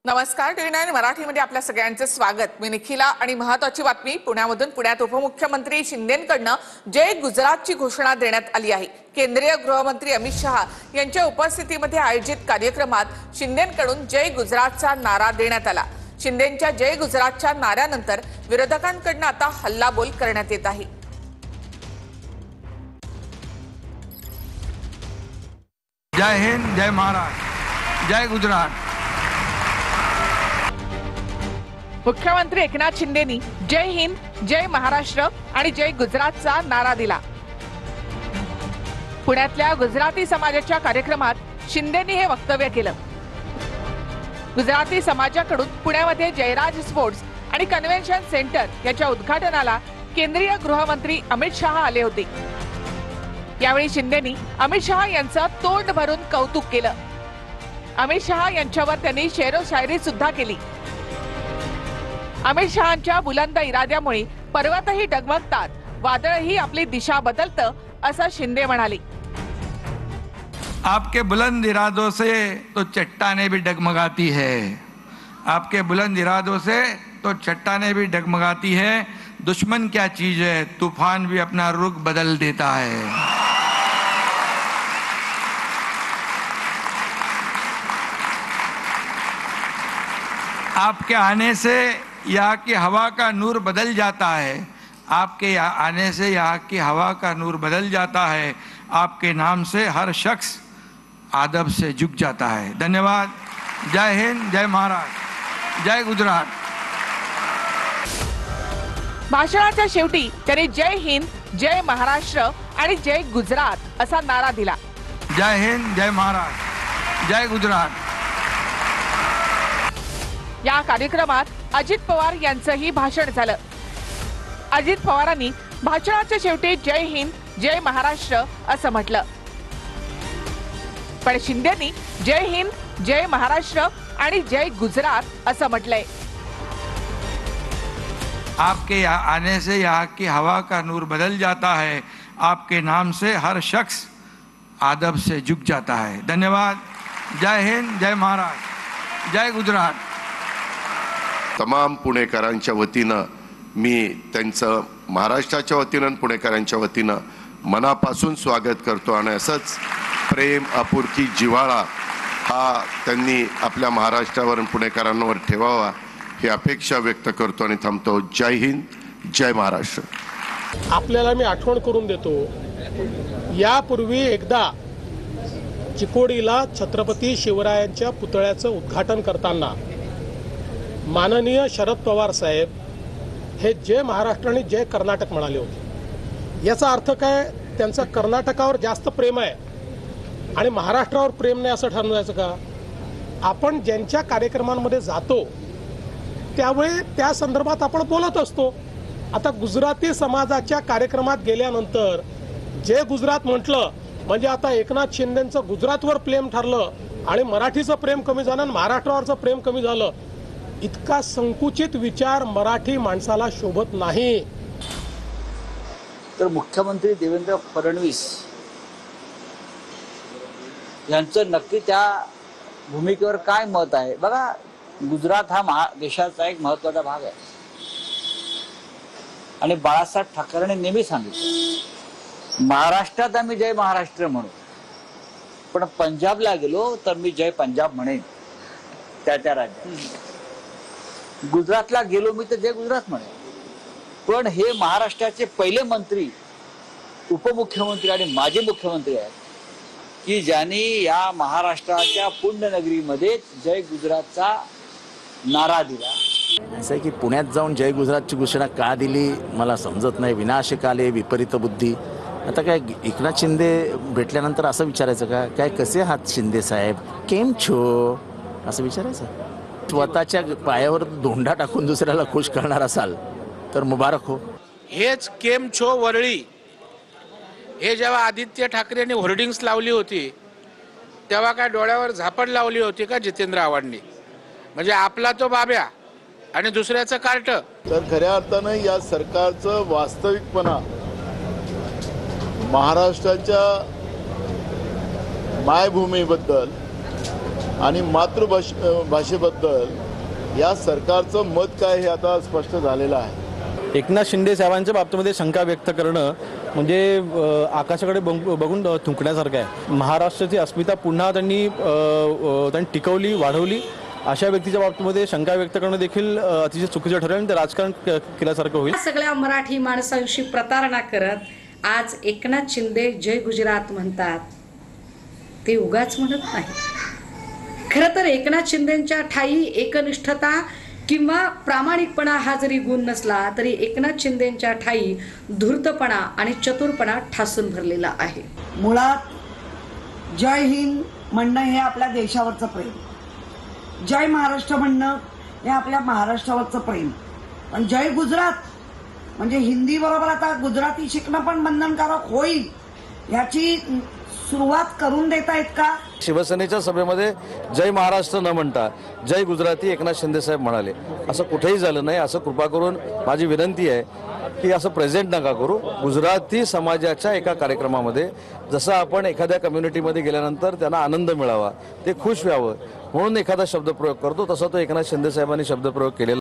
नमस्कार टी9 मराठीमध्ये आपल्या सगळ्यांचे स्वागत। मी निखिला आणि महत्त्वाची बातमी पुण्यामधून। पुण्यात उपमुख्यमंत्री शिंदेंकडून जय गुजरातची घोषणा देण्यात आली आहे। केंद्रीय गृहमंत्री अमित शहा यांच्या उपस्थितीमध्ये आयोजित कार्यक्रमात शिंदेंकडून जय गुजरातचा नारा देण्यात आला। शिंदेंच्या जय गुजरातच्या नाऱ्यानंतर विरोधकांकडून आता हल्लाबोल करण्यात येत आहे। जय हिंद, जय महाराष्ट्र, जय गुजरात। मुख्यमंत्री एकनाथ शिंदेंनी जय हिंद, जय महाराष्ट्र आणि जय गुजरातचा नारा दिला। पुण्यातल्या गुजराती समाजाच्या कार्यक्रमात शिंदेंनी हे वक्तव्य केलं। गुजराती समाजाकडून पुण्यामध्ये जयराज स्पोर्ट्स आणि कन्व्हेन्शन सेंटर याच्या उद्घाटनाला केंद्रीय गृहमंत्री अमित शहा आले होते। यावेळी शिंदेंनी अमित शहा यांचं तोंड भरून कौतुक केलं। अमित शहा यांच्यावर त्यांनी शेरो शायरी सुद्धा केली। अमित शहांच्या बुलंद इराद्यामुळे पर्वतही डगमगतात, वादळही आपली दिशा बदलतं, असं शिंदे म्हणाले। आपके बुलंद इरादों से तो चट्टानें भी डगमगाती है, आपके बुलंद इरादों से तो चट्टानें भी डगमगाती है। दुश्मन क्या चीज है, तूफान भी अपना रुख बदल देता है। आपके आने से यहाँ की हवा का नूर बदल जाता है, आपके आने से यहाँ की हवा का नूर बदल जाता है। आपके नाम से हर शख्स आदब से झुक जाता है। धन्यवाद। जय हिंद, जय महाराष्ट्र, जय गुजरात। भाषणाच्या शेवटी त्यांनी जय हिंद, जय महाराष्ट्र आणि जय गुजरात असा नारा दिला। जय हिंद, जय महाराष्ट्र, जय गुजरात। या कार्यक्रमात अजित पवार यांचंही भाषण झालं। अजित पवारांनी भाषणाच्या शेवटी जय हिंद, जय महाराष्ट्र असं म्हटलं, पण शिंदेंनी जय हिंद, जय महाराष्ट्र आणि जय गुजरात असं म्हटलंय। आपके आने से यहाँ की हवा का नूर बदल जाता है, आपके नाम से हर शख्स आदब से झुक जाता है। धन्यवाद। जय हिंद, जय महाराष्ट्र, जय गुजरात। तमाम पुणेकरांच्या वतीनं मी त्यांचं महाराष्ट्राच्या वतीनं पुणेकरांच्या वतीनं मनापासून स्वागत करतो आणि असंच प्रेम, आपुलकी, जिव्हाळा हा त्यांनी आपल्या महाराष्ट्रावर पुणेकरांवर ठेवावा ही अपेक्षा व्यक्त करतो आणि थांबतो। जय हिंद, जय महाराष्ट्र। आपल्याला मी आठवण करून देतो, यापूर्वी एकदा चिकोडीला छत्रपती शिवरायांच्या पुतळ्याचं उद्घाटन करताना माननीय शरद पवार साहेब हे जय महाराष्ट्र आणि जय कर्नाटक म्हणाले होते। याचा अर्थ काय, त्यांचं कर्नाटकावर जास्त प्रेम आहे आणि महाराष्ट्रावर प्रेम नाही असं ठरवायचं का? आपण ज्यांच्या कार्यक्रमांमध्ये जातो त्यावेळी त्या संदर्भात आपण बोलत असतो। आता गुजराती समाजाच्या कार्यक्रमात गेल्यानंतर जय गुजरात म्हटलं म्हणजे आता एकनाथ शिंदेंचं गुजरातवर प्रेम ठरलं आणि मराठीचं प्रेम कमी झालं आणि महाराष्ट्रावरचं प्रेम कमी झालं। इतका संकुचित विचार मराठी माणसाला शोभत नाही। तर मुख्यमंत्री देवेंद्र फडणवीस यांचं नक्की त्या भूमिकेवर काय मत आहे बघा। गुजरात हा देशाचा एक महत्त्वाचा भाग आहे आणि बाळासाहेब ठाकरेंनी नेहमी सांगितलं, महाराष्ट्रात आम्ही जय महाराष्ट्र म्हणू, पण पंजाबला गेलो तर मी जय पंजाब म्हणेन त्या राज्यात। गुजरातला गेलो मी तर जय गुजरात म्हणेन। पण हे महाराष्ट्राचे पहिले मंत्री, उपमुख्यमंत्री आणि माजी मुख्यमंत्री आहेत की ज्यांनी या महाराष्ट्राच्या पुण्यनगरीमध्ये जय गुजरातचा नारा दिला। असं आहे की पुण्यात जाऊन जय गुजरातची घोषणा का दिली मला समजत नाही। विनाशकाले विपरीत बुद्धी। आता काय एकनाथ शिंदे भेटल्यानंतर असं विचारायचं का, काय कसे आहात शिंदे साहेब, केम छो असं विचारायचं? स्वतःच्या पायावर धोंडा टाकून दुसऱ्याला खुश करणार असाल तर मुबारक हो। हेच केम छो वरळी हे जेव्हा आदित्य ठाकरे यांनी होर्डिंग्स लावली होती तेव्हा काय डोळ्यावर झापड लावली होती का जितेंद्र आव्हाडांनी? म्हणजे आपला तो बाब्या आणि दुसऱ्याचं कार्ट। तर खऱ्या अर्थानं या सरकारचं वास्तविकपणा महाराष्ट्राच्या मायभूमीबद्दल आणि मातृभाषेबद्दल या सरकारचं मत काय हे आता स्पष्ट झालेलं आहे. एकनाथ शिंदे साहेबांच्या बाबतीमध्ये शंका व्यक्त करणं म्हणजे आकाशाकडे बघून थुंकण्यासारखं आहे. महाराष्ट्राची अस्मिता पुन्हा त्यांनी टिकवली, वाढवली, अशा व्यक्तीच्या बाबतीमध्ये शंका व्यक्त करणं देखील अतिशय चुकीचं ठरेल आणि ते राजकारण केल्यासारखं होईल. सगळ्या मराठी माणसांशी प्रतारणा करत आज एकनाथ शिंदे जय गुजरात म्हणतात, ते उगाच म्हणत नाही. खरं तर एकनाथ शिंदेंच्या ठाई एकनिष्ठता किंवा प्रामाणिकपणा हा जरी गुण नसला तरी एकनाथ शिंदेंच्या ठाई धूर्तपणा आणि चतुरपणा ठासून भरलेला आहे. मुळात जय हिंद म्हणणं हे आपल्या देशावरचं प्रेम, जय महाराष्ट्र म्हणणं हे आपल्या महाराष्ट्रावरचं प्रेम, पण जय गुजरात म्हणजे हिंदी बरोबर आता गुजराती शिकणं पण बंधनकारक होईल याची सुरुवात करून देता येत का? शिवसेनेच्या सभेमध्ये जय महाराष्ट्र न म्हणता जय गुजराती एकनाथ शिंदे साहेब म्हणाले, असं कुठेही झालं नाही. असं कृपा करून माझी विनंती आहे की असं प्रेझेंट नका करू. गुजराती समाजाच्या एका कार्यक्रमामध्ये जसं आपण एखाद्या कम्युनिटीमध्ये गेल्यानंतर त्यांना आनंद मिळावा, ते खुश व्हावं म्हणून एखादा शब्दप्रयोग करतो, तसा तो एकनाथ शिंदे साहेबांनी शब्दप्रयोग केलेला